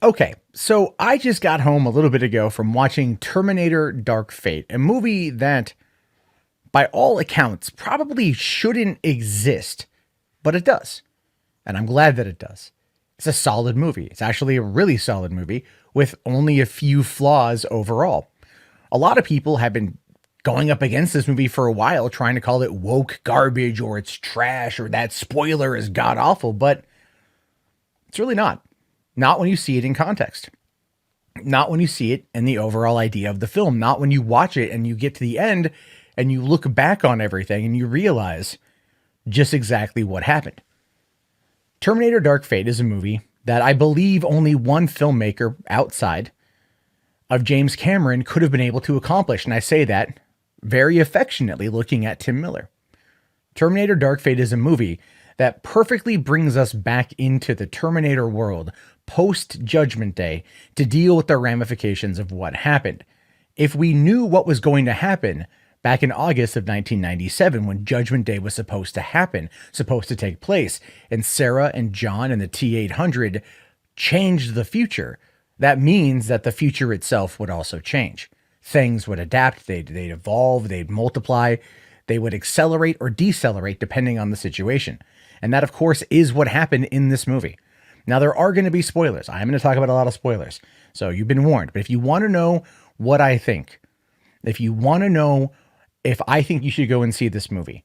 Okay, so I just got home a little bit ago from watching Terminator Dark Fate, a movie that, by all accounts, probably shouldn't exist, but it does. And I'm glad that it does. It's a solid movie. It's actually a really solid movie with only a few flaws overall. A lot of people have been going up against this movie for a while, trying to call it woke garbage or it's trash or that spoiler is god awful, but it's really not. Not when you see it in context. Not when you see it in the overall idea of the film. Not when you watch it and you get to the end and you look back on everything and you realize just exactly what happened. Terminator Dark Fate is a movie that I believe only one filmmaker outside of James Cameron could have been able to accomplish. And I say that very affectionately looking at Tim Miller. Terminator Dark Fate is a movie that perfectly brings us back into the Terminator world post Judgment Day to deal with the ramifications of what happened. If we knew what was going to happen back in August of 1997 when Judgment Day was supposed to happen, supposed to take place, and Sarah and John and the T-800 changed the future, that means that the future itself would also change. Things would adapt, they'd evolve, they'd multiply, they would accelerate or decelerate depending on the situation. And that, of course, is what happened in this movie. Now, there are going to be spoilers. I'm going to talk about a lot of spoilers. So you've been warned. But if you want to know what I think, if you want to know if I think you should go and see this movie,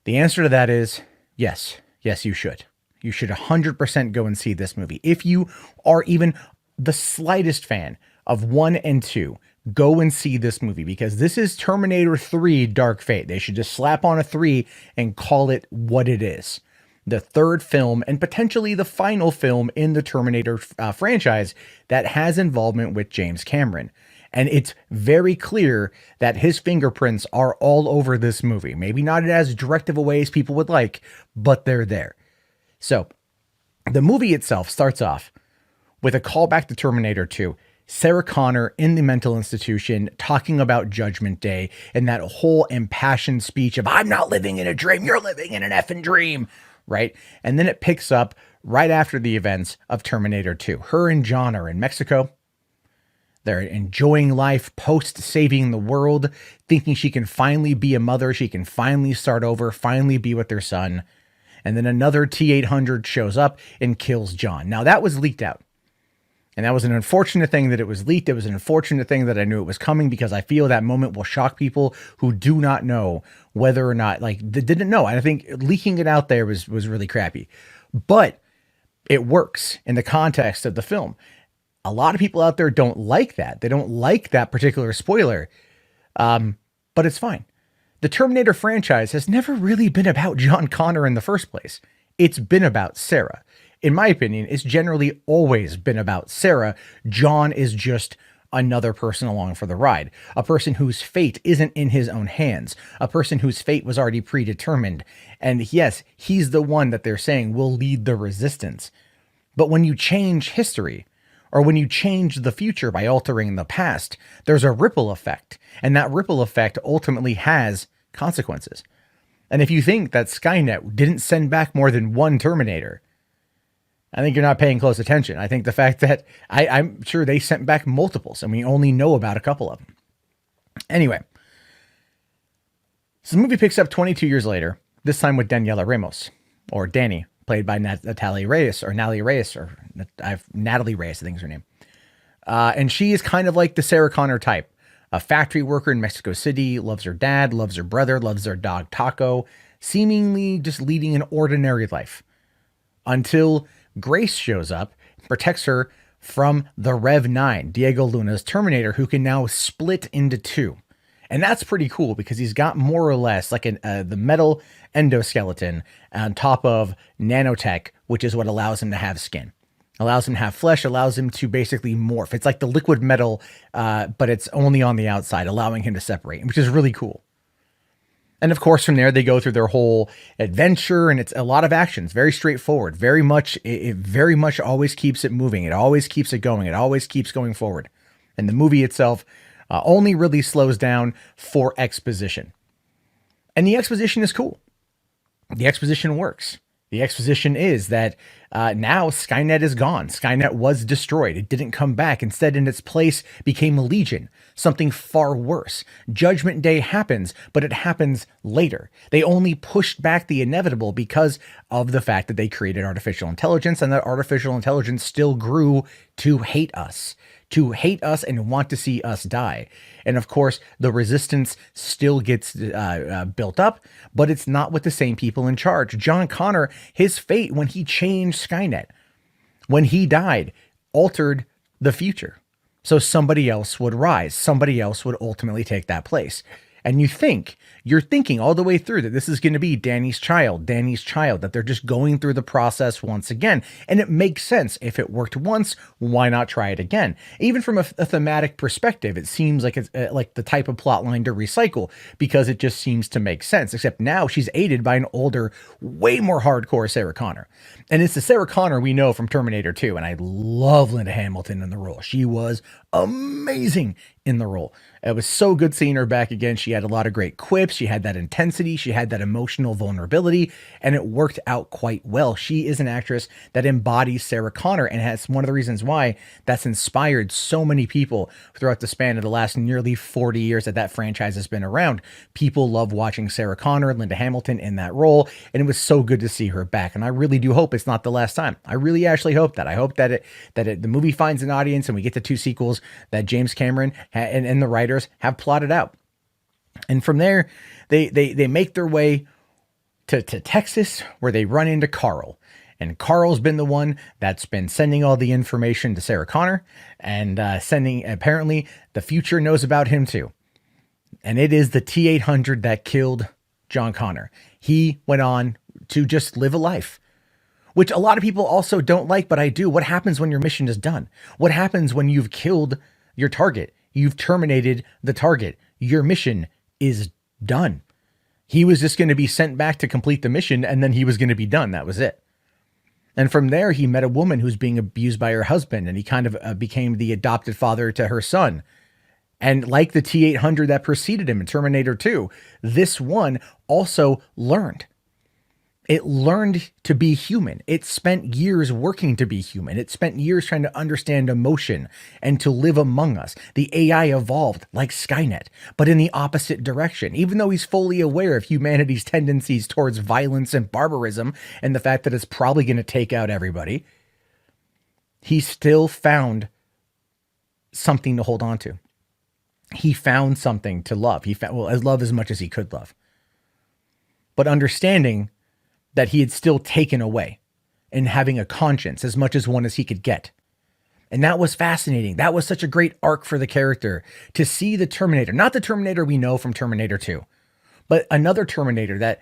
the answer to that is yes. Yes, you should. You should 100% go and see this movie. If you are even the slightest fan of 1 and 2, go and see this movie because this is Terminator 3 Dark Fate. They should just slap on a 3 and call it what it is. The third film and potentially the final film in the Terminator franchise that has involvement with James Cameron. And it's very clear that his fingerprints are all over this movie. Maybe not in as direct of a way as people would like, but they're there. So the movie itself starts off with a callback to Terminator 2. Sarah Connor in the mental institution talking about Judgment Day and that whole impassioned speech of, I'm not living in a dream, you're living in an effing dream, right? And then it picks up right after the events of Terminator 2. Her and John are in Mexico. They're enjoying life post saving the world, thinking she can finally be a mother. She can finally start over, finally be with their son. And then another T-800 shows up and kills John. Now that was leaked out. And that was an unfortunate thing that it was leaked. It was an unfortunate thing that I knew it was coming because I feel that moment will shock people who do not know whether or not, like, they didn't know. And I think leaking it out there was really crappy. But it works in the context of the film. A lot of people out there don't like that. They don't like that particular spoiler. But it's fine. The Terminator franchise has never really been about John Connor in the first place. It's been about Sarah. In my opinion, it's generally always been about Sarah. John is just another person along for the ride, a person whose fate isn't in his own hands, a person whose fate was already predetermined. And yes, he's the one that they're saying will lead the resistance. But when you change history, or when you change the future by altering the past, there's a ripple effect. And that ripple effect ultimately has consequences. And if you think that Skynet didn't send back more than one Terminator, I think you're not paying close attention. I think the fact that I'm sure they sent back multiples and we only know about a couple of them. Anyway, so the movie picks up 22 years later, this time with Daniela Ramos, or Danny, played by Natalia Reyes, or Natalie Reyes, or Natalie Reyes, I think is her name. And she is kind of like the Sarah Connor type. A factory worker in Mexico City, loves her dad, loves her brother, loves their dog Taco, seemingly just leading an ordinary life. Until Grace shows up, protects her from the Rev 9, Diego Luna's Terminator, who can now split into two. And that's pretty cool because he's got more or less like the metal endoskeleton on top of nanotech, which is what allows him to have skin. Allows him to have flesh, allows him to basically morph. It's like the liquid metal, but it's only on the outside, allowing him to separate, which is really cool. And of course, from there, they go through their whole adventure, and it's a lot of action. It's very straightforward. Very much, it very much always keeps it moving. It always keeps it going. It always keeps going forward. And the movie itself only really slows down for exposition. And the exposition is cool. The exposition works. The exposition is that Now Skynet is gone. Skynet was destroyed. It didn't come back. Instead, in its place became Legion, something far worse. Judgment Day happens, but it happens later. They only pushed back the inevitable because of the fact that they created artificial intelligence, and that artificial intelligence still grew to hate us. To hate us and want to see us die. And of course, the resistance still gets built up, but it's not with the same people in charge. John Connor, his fate when he changed Skynet, when he died, altered the future. So somebody else would rise. Somebody else would ultimately take that place. And you're thinking all the way through that this is going to be Danny's child, that they're just going through the process once again. And it makes sense. If it worked once, why not try it again? Even from a thematic perspective, it seems like it's like the type of plot line to recycle because it just seems to make sense. Except now she's aided by an older, way more hardcore Sarah Connor. And it's the Sarah Connor we know from Terminator 2. And I love Linda Hamilton in the role. She was amazing in the role. It was so good seeing her back again. She had a lot of great quips. She had that intensity. She had that emotional vulnerability, and it worked out quite well. She is an actress that embodies Sarah Connor, and that's one of the reasons why that's inspired so many people throughout the span of the last nearly 40 years that franchise has been around. People love watching Sarah Connor, Linda Hamilton in that role, and it was so good to see her back. And I really do hope it's not the last time. I really actually hope that. I hope that the movie finds an audience and we get the 2 sequels that James Cameron and the writers have plotted out. And from there, they make their way to Texas, where they run into Carl. And Carl's been the one that's been sending all the information to Sarah Connor, and apparently the future knows about him too. And it is the T-800 that killed John Connor. He went on to just live a life, which a lot of people also don't like, but I do. What happens when your mission is done? What happens when you've killed your target? You've terminated the target. Your mission is done. He was just going to be sent back to complete the mission, and then he was going to be done. That was it. And from there, he met a woman who's being abused by her husband, and he kind of became the adopted father to her son. And like the T-800 that preceded him in Terminator 2, this one also learned. It learned to be human. It spent years working to be human. It spent years trying to understand emotion and to live among us. The AI evolved like Skynet, but in the opposite direction. Even though he's fully aware of humanity's tendencies towards violence and barbarism and the fact that it's probably going to take out everybody, he still found something to hold on to. He found something to love. He found, love as much as he could love. But understanding that he had still taken away, and having a conscience as much as one as he could get. And that was fascinating. That was such a great arc for the character to see the Terminator, not the Terminator we know from Terminator 2, but another Terminator that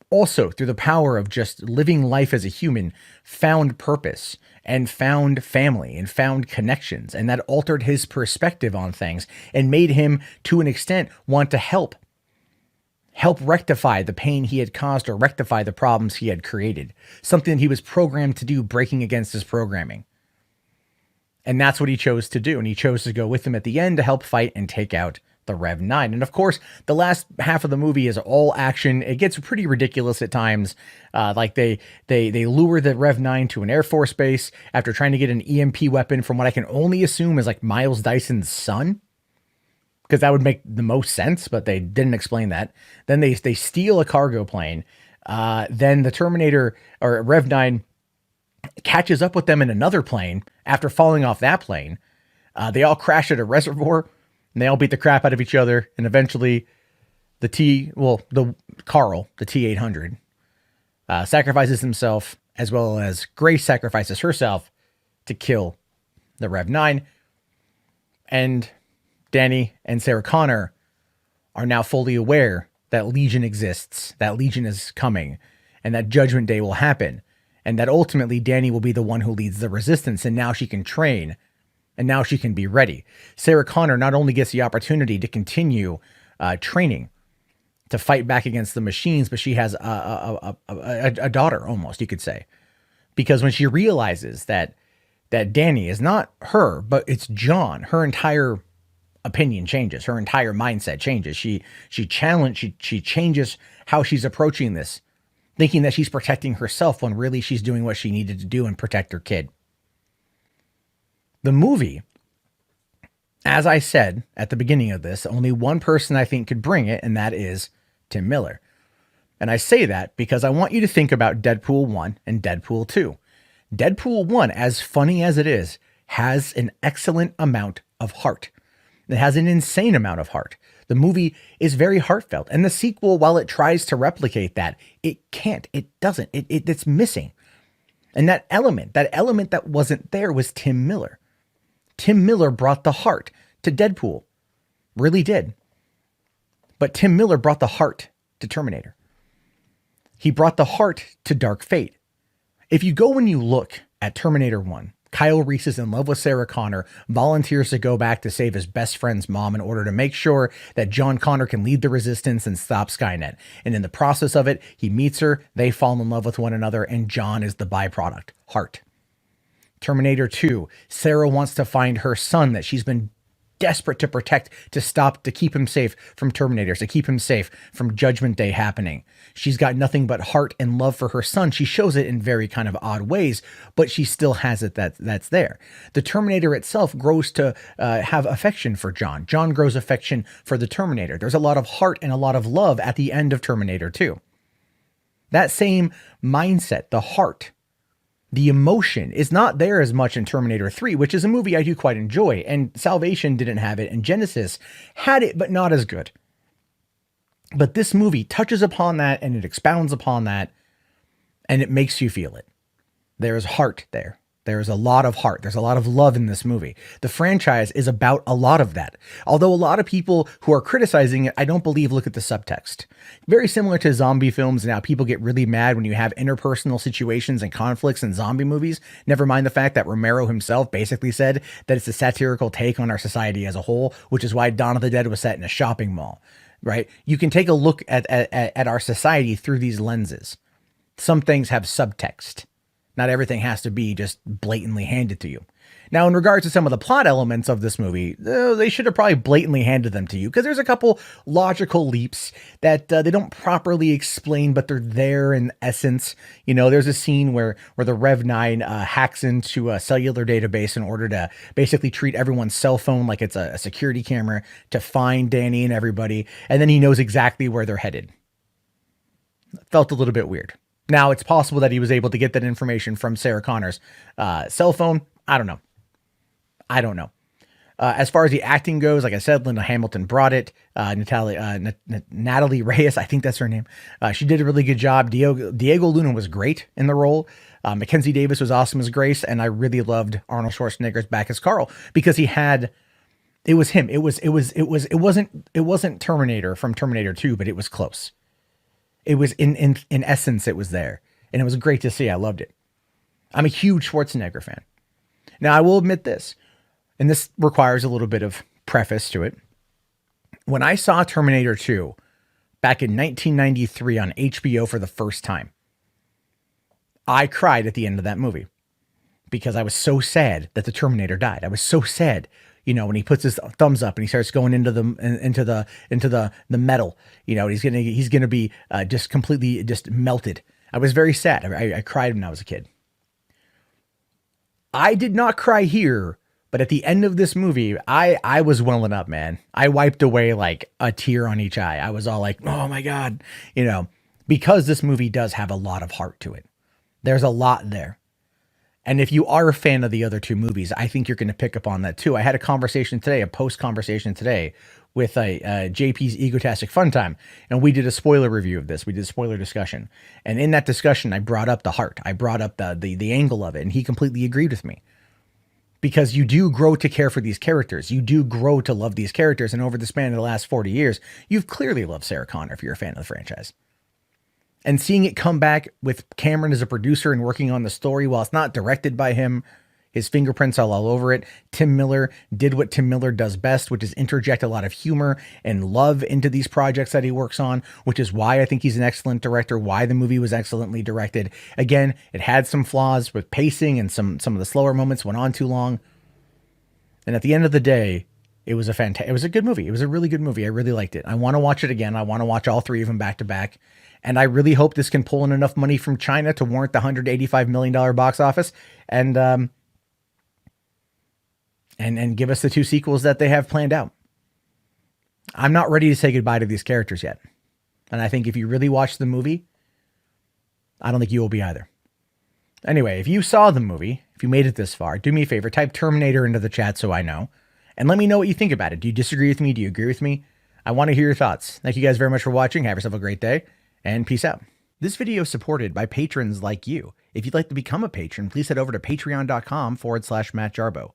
also, through the power of just living life as a human, found purpose and found family and found connections. And that altered his perspective on things and made him, to an extent, want to help rectify the pain he had caused or rectify the problems he had created. Something that he was programmed to do, breaking against his programming. And that's what he chose to do. And he chose to go with him at the end to help fight and take out the Rev 9. And of course, the last half of the movie is all action. It gets pretty ridiculous at times. Like they lure the Rev 9 to an Air Force base after trying to get an EMP weapon from what I can only assume is like Miles Dyson's son, because that would make the most sense, but they didn't explain that. Then they steal a cargo plane. Then the Terminator, or Rev 9, catches up with them in another plane after falling off that plane. They all crash at a reservoir, and they all beat the crap out of each other. And eventually Carl, the T-800, sacrifices himself, as well as Grace sacrifices herself to kill the Rev 9. And Danny and Sarah Connor are now fully aware that Legion exists, that Legion is coming, and that Judgment Day will happen, and that ultimately Danny will be the one who leads the resistance, and now she can train, and now she can be ready. Sarah Connor not only gets the opportunity to continue training to fight back against the machines, but she has a daughter, almost, you could say. Because when she realizes that Danny is not her, but it's John, her entire opinion changes. Her entire mindset changes. She changes how she's approaching this, thinking that she's protecting herself when really she's doing what she needed to do and protect her kid. The movie, as I said at the beginning of this, only one person I think could bring it, and that is Tim Miller. And I say that because I want you to think about Deadpool 1 and Deadpool 2. Deadpool 1, as funny as it is, has an excellent amount of heart. It has an insane amount of heart. The movie is very heartfelt. And the sequel, while it tries to replicate that, it can't. It doesn't. It's missing. And that element that wasn't there was Tim Miller. Tim Miller brought the heart to Deadpool. Really did. But Tim Miller brought the heart to Terminator. He brought the heart to Dark Fate. If you go and you look at Terminator 1, Kyle Reese is in love with Sarah Connor, volunteers to go back to save his best friend's mom in order to make sure that John Connor can lead the resistance and stop Skynet. And in the process of it, he meets her, they fall in love with one another, and John is the byproduct, heart. Terminator 2, Sarah wants to find her son that she's been desperate to protect, to keep him safe from Terminators, to keep him safe from Judgment Day happening. She's got nothing but heart and love for her son. She shows it in very kind of odd ways, but she still has it that's there. The Terminator itself grows to have affection for John. John grows affection for the Terminator. There's a lot of heart and a lot of love at the end of Terminator 2. That same mindset, the heart, the emotion is not there as much in Terminator 3, which is a movie I do quite enjoy, and Salvation didn't have it, and Genesis had it, but not as good. But this movie touches upon that, and it expounds upon that, and it makes you feel it. There is heart there. There's a lot of heart. There's a lot of love in this movie. The franchise is about a lot of that. Although a lot of people who are criticizing it, I don't believe look at the subtext. Very similar to zombie films. Now people get really mad when you have interpersonal situations and conflicts in zombie movies. Never mind the fact that Romero himself basically said that it's a satirical take on our society as a whole, which is why Dawn of the Dead was set in a shopping mall, right? You can take a look at our society through these lenses. Some things have subtext. Not everything has to be just blatantly handed to you. Now, in regards to some of the plot elements of this movie, they should have probably blatantly handed them to you, because there's a couple logical leaps that they don't properly explain, but they're there in essence. You know, there's a scene where the Rev 9 hacks into a cellular database in order to basically treat everyone's cell phone like it's a security camera to find Danny and everybody, and then he knows exactly where they're headed. Felt a little bit weird. Now, it's possible that he was able to get that information from Sarah Connor's cell phone. I don't know. As far as the acting goes, like I said, Linda Hamilton brought it. Natalie Reyes, I think that's her name. She did a really good job. Diego Luna was great in the role. Mackenzie Davis was awesome as Grace, and I really loved Arnold Schwarzenegger's back as Carl, because it was him. It wasn't Terminator from Terminator 2, but it was close. It was in essence, it was there, and it was great to see. I loved it. I'm a huge Schwarzenegger fan. Now, I will admit this, and this requires a little bit of preface to it. When I saw Terminator 2 back in 1993 on HBO for the first time, I cried at the end of that movie because I was so sad that the Terminator died. I was so sad. You know, when he puts his thumbs up and he starts going into the metal, you know, he's gonna be just completely just melted. I was very sad. I cried when I was a kid. I did not cry here, but at the end of this movie, I was welling up, man. I wiped away like a tear on each eye. I was all like, oh my God, you know, because this movie does have a lot of heart to it. There's a lot there. And if you are a fan of the other two movies, I think you're going to pick up on that too. I had a conversation today, a post conversation today with JP's Egotastic Fun Time, and we did a spoiler review of this. We did a spoiler discussion. And in that discussion, I brought up the heart. I brought up the angle of it, and he completely agreed with me. Because you do grow to care for these characters. You do grow to love these characters. And over the span of the last 40 years, you've clearly loved Sarah Connor if you're a fan of the franchise. And seeing it come back with Cameron as a producer and working on the story, while it's not directed by him, his fingerprints are all over it. Tim Miller did what Tim Miller does best, which is interject a lot of humor and love into these projects that he works on, which is why I think he's an excellent director, why the movie was excellently directed. Again, it had some flaws with pacing, and some of the slower moments went on too long. And at the end of the day, It was it was a good movie. It was a really good movie. I really liked it. I want to watch it again. I want to watch all three of them back to back. And I really hope this can pull in enough money from China to warrant the $185 million box office and give us the two sequels that they have planned out. I'm not ready to say goodbye to these characters yet. And I think if you really watch the movie, I don't think you will be either. Anyway, if you saw the movie, if you made it this far, do me a favor, type Terminator into the chat so I know. And let me know what you think about it. Do you disagree with me? Do you agree with me? I want to hear your thoughts. Thank you guys very much for watching. Have yourself a great day, and peace out. This video is supported by patrons like you. If you'd like to become a patron, please head over to patreon.com/Matt Jarbo.